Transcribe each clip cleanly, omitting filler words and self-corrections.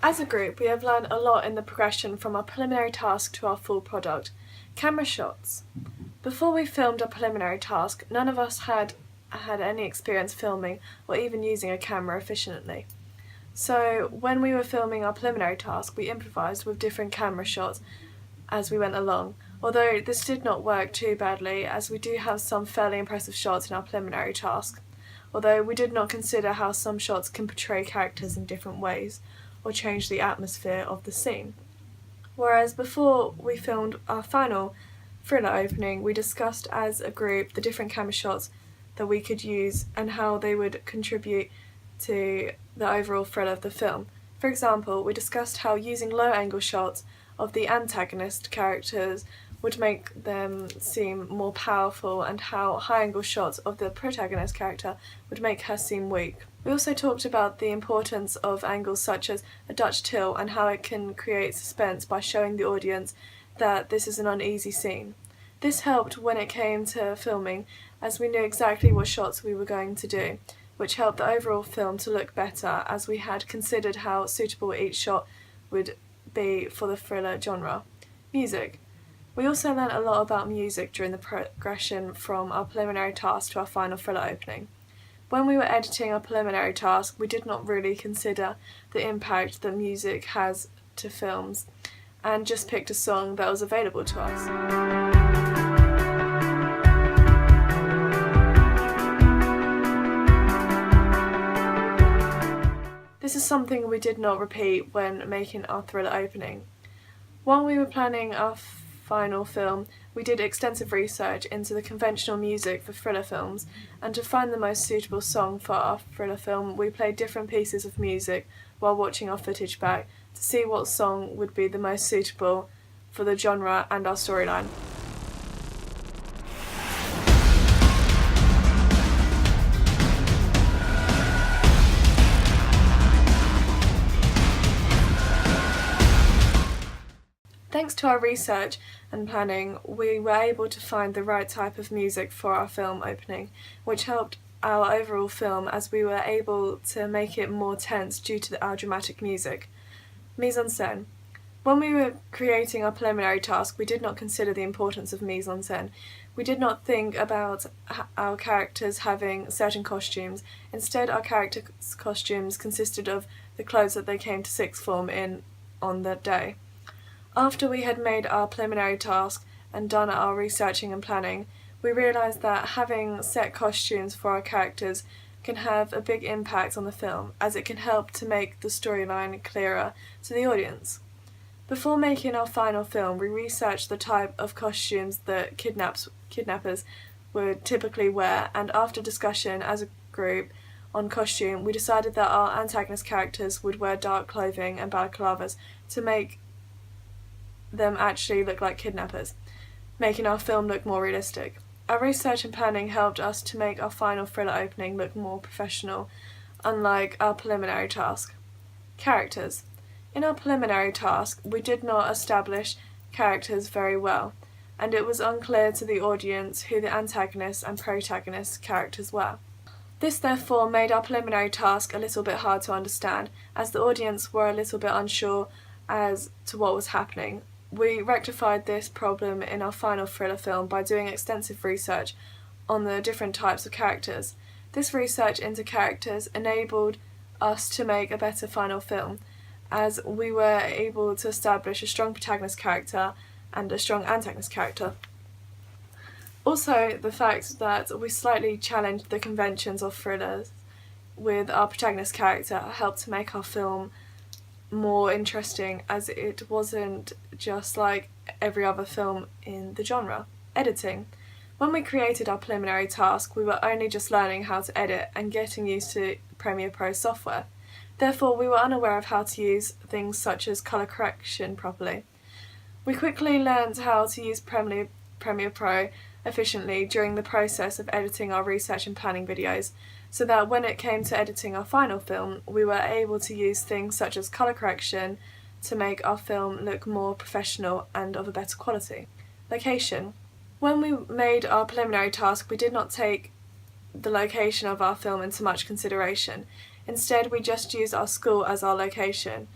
As a group, we have learned a lot in the progression from our preliminary task to our full product. Camera shots. Before we filmed our preliminary task, none of us had any experience filming or even using a camera efficiently. So when we were filming our preliminary task, we improvised with different camera shots as we went along. Although this did not work too badly, as we do have some fairly impressive shots in our preliminary task. Although we did not consider how some shots can portray characters in different ways, or change the atmosphere of the scene. Whereas before we filmed our final thriller opening, we discussed as a group the different camera shots that we could use and how they would contribute to the overall thrill of the film. For example, we discussed how using low-angle shots of the antagonist characters would make them seem more powerful, and how high-angle shots of the protagonist character would make her seem weak. We also talked about the importance of angles such as a Dutch tilt and how it can create suspense by showing the audience that this is an uneasy scene. This helped when it came to filming, as we knew exactly what shots we were going to do, which helped the overall film to look better, as we had considered how suitable each shot would be for the thriller genre. Music. We also learnt a lot about music during the progression from our preliminary task to our final thriller opening. When we were editing our preliminary task, we did not really consider the impact that music has to films, and just picked a song that was available to us. This is something we did not repeat when making our thriller opening. While we were planning our final film, we did extensive research into the conventional music for thriller films, and to find the most suitable song for our thriller film, we played different pieces of music while watching our footage back to see what song would be the most suitable for the genre and our storyline. Thanks to our research and planning, we were able to find the right type of music for our film opening, which helped our overall film, as we were able to make it more tense due to our dramatic music. Mise en scène. When we were creating our preliminary task, we did not consider the importance of mise en scène. We did not think about our characters having certain costumes. Instead, our characters' costumes consisted of the clothes that they came to sixth form in on that day. After we had made our preliminary task and done our researching and planning, we realised that having set costumes for our characters can have a big impact on the film, as it can help to make the storyline clearer to the audience. Before making our final film, we researched the type of costumes that kidnappers would typically wear, and after discussion as a group on costume, we decided that our antagonist characters would wear dark clothing and balaclavas to make them actually look like kidnappers, making our film look more realistic. Our research and planning helped us to make our final thriller opening look more professional, unlike our preliminary task. Characters. In our preliminary task, we did not establish characters very well, and it was unclear to the audience who the antagonist and protagonist characters were. This therefore made our preliminary task a little bit hard to understand, as the audience were a little bit unsure as to what was happening. We rectified this problem in our final thriller film by doing extensive research on the different types of characters. This research into characters enabled us to make a better final film, as we were able to establish a strong protagonist character and a strong antagonist character. Also, the fact that we slightly challenged the conventions of thrillers with our protagonist character helped to make our film more interesting, as it wasn't just like every other film in the genre. Editing. When we created our preliminary task, we were only just learning how to edit and getting used to Premiere Pro software. Therefore, we were unaware of how to use things such as colour correction properly. We quickly learned how to use Premiere Pro efficiently during the process of editing our research and planning videos, so that when it came to editing our final film, we were able to use things such as colour correction to make our film look more professional and of a better quality. Location. When we made our preliminary task, we did not take the location of our film into much consideration. Instead, we just used our school as our location.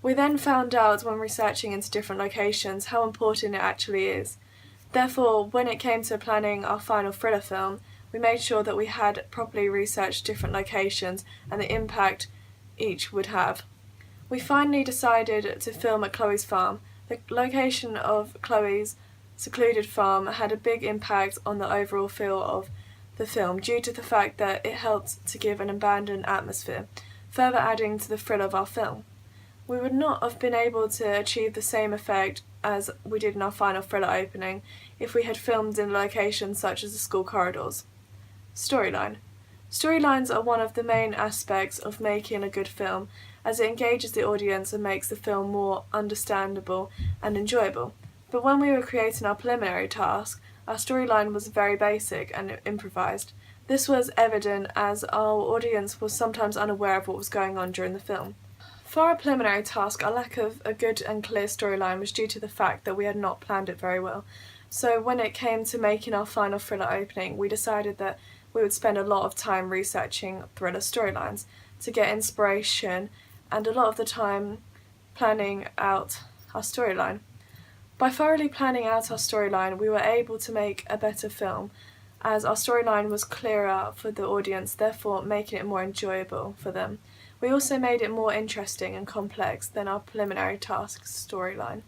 We then found out when researching into different locations how important it actually is. Therefore, when it came to planning our final thriller film, we made sure that we had properly researched different locations and the impact each would have. We finally decided to film at Chloe's farm. The location of Chloe's secluded farm had a big impact on the overall feel of the film due to the fact that it helped to give an abandoned atmosphere, further adding to the thrill of our film. We would not have been able to achieve the same effect as we did in our final thriller opening if we had filmed in locations such as the school corridors. Storyline. Storylines are one of the main aspects of making a good film, as it engages the audience and makes the film more understandable and enjoyable. But when we were creating our preliminary task, our storyline was very basic and improvised. This was evident as our audience was sometimes unaware of what was going on during the film. For our preliminary task, our lack of a good and clear storyline was due to the fact that we had not planned it very well. So when it came to making our final thriller opening, we decided that we would spend a lot of time researching thriller storylines to get inspiration and a lot of the time planning out our storyline. By thoroughly planning out our storyline, we were able to make a better film, as our storyline was clearer for the audience, therefore making it more enjoyable for them. We also made it more interesting and complex than our preliminary task storyline.